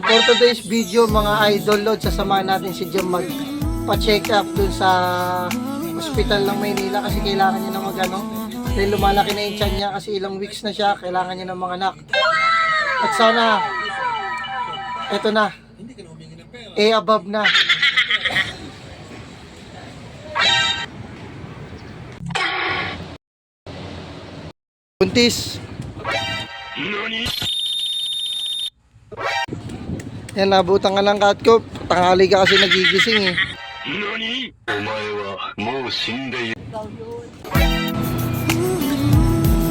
For today's video mga idol load, sasamahan natin si Jom magpa-check up dun sa hospital ng Maynila kasi kailangan niya ng magano. Dahil lumalaki na yung tiyan niya kasi ilang weeks na siya, kailangan niya ng mga anak. At sana, eto na, above na. Buntis. Yan, nabutan ka ng cat ko. Tanghali ka kasi nagigising eh.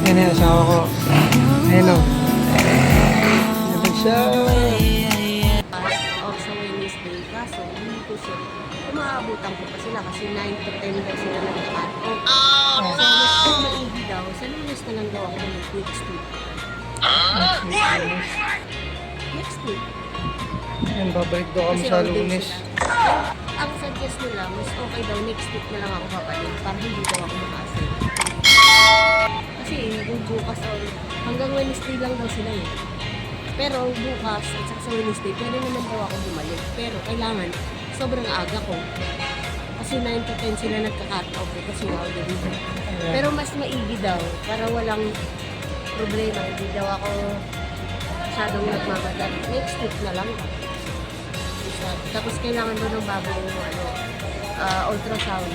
Yan yan, asawa ko. Ayan o. Yan siya. Off sa Wednesday, kaso hindi ko siya. Umaabutan ko pa sila kasi 9 to 10 daw sila nag-cut off. So, mas maigi daw. Sa lunes na lang daw ako next week. Next week. Yan, babalik daw kami Kasi sa all day Lunes. sila. Ang suggest nila, mas okay daw next week na lang ako babalik para hindi daw ako makasal. Kasi yung bukas or hanggang Wednesday lang daw sila eh. Pero bukas at saka sa Wednesday, pwede naman daw ako bumalik. Pero kailangan, sobrang aga ko. Kasi 9 to 10 sila nagka-cut off eh, kasi wow, deliver. Pero mas maigi daw, para walang problema. Hindi daw ako masyadong nagmamadali. Next week na lang. Tapos kailangan doon ng bagong ultrasound.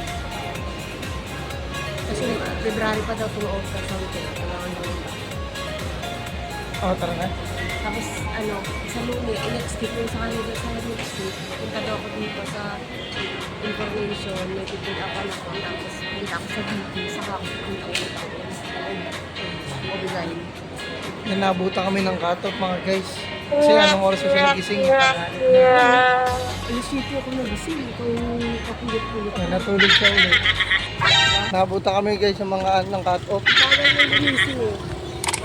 Kasi February pa daw itong ultrasound ko. Kailangan doon. Tara na. Tapos sa Lunes, next week yung sa kanila sa next week, punta daw ako dito sa information, may pipil ako na ko, tapos punta ako sa BP, saka ako punta ulit ako sa Obigay. Yan, nabutan kami ng cut off mga guys. Kasi anong oras kasi nagising eh. Alas 7 ako nagising, ikaw yung kapulit-pulit. Natulog siya ulit. Nabutan kami guys ng mga ng cut off. Tagal ng gumising eh.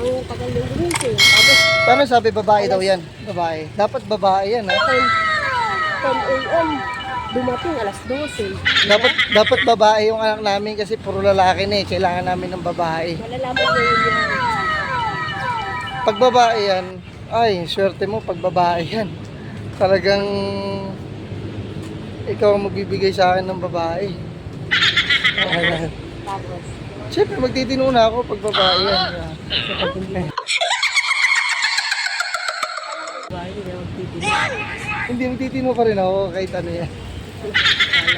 Ang tagal ng gumising. Tapos Paano sabi babae daw yan? Babae. Dapat babae yan ha. 10 a.m. dumating alas 12. Dapat babae yung anak namin kasi puro lalaki na eh. Kailangan namin ng babae. Malalaman mo yun. Pag babae yan, ay, swerte mo pag babae yan. Talagang ikaw ang magbibigay sa akin ng babae. Ayan. Tapos, Siyempre, magtitino na ako pag babae yan. hindi na magtitinig. Hindi, magtitino pa rin ako kahit ano yan.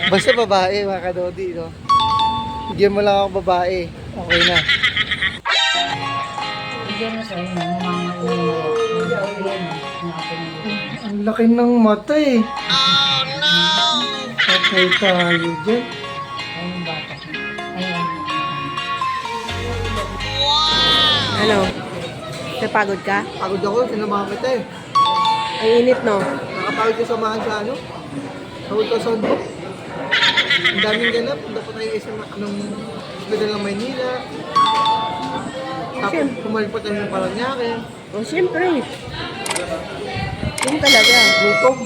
Basta babae, mga kadodi, no? Bigyan mo lang ako babae. Okay na. Ang laki ng mata eh. Oh no! Patay tayo dyan. Ano? Napagod ka? Pagod ako, sinamahan kita eh. Ang init, no? Nakapagod ka samahan sa ano? Sa ultrasound mo. Ang daming ganap. Dapat tayo isa ng hospital ng Maynila. Tapos pumalit pa tayo ng Paranaque. Oh, siyempre. Yun talaga. Gutom.